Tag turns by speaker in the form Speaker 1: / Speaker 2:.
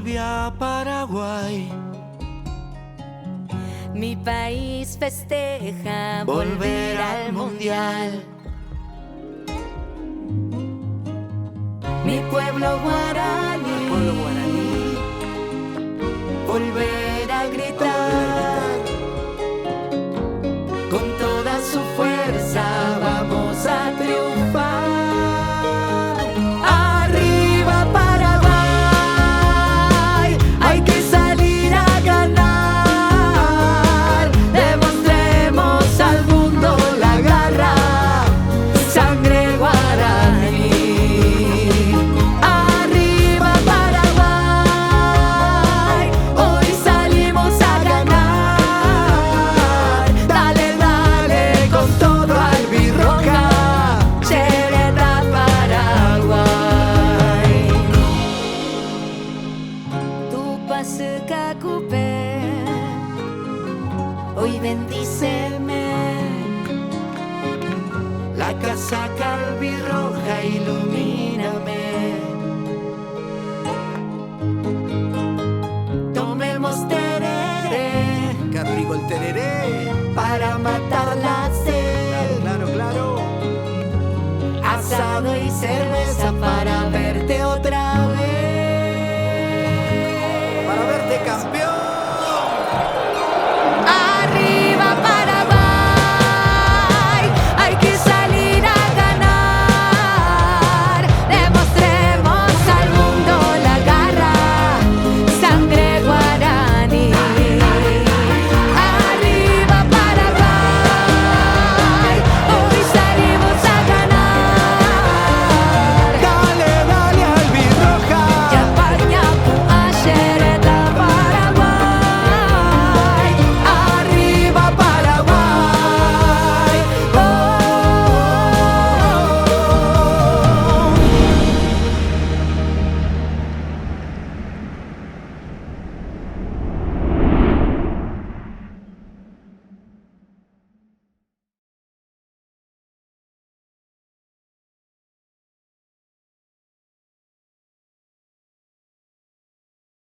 Speaker 1: volví a Paraguay.
Speaker 2: Mi país festeja
Speaker 1: Volver al mundial.
Speaker 2: Mi pueblo guaraní, volver a gritar. Con toda su fuerza vamos a triunfar. Arriba Paraguay, hay que salir a ganar. Demostremos al mundo la garra, sangre guaraní. Arriba Paraguay, hoy salimos a ganar. Dale, dale con todo albirroja, Chereta Paraguay. Tupac Cacupé, hoy bendíceme.
Speaker 1: La casaca albirroja ilumina.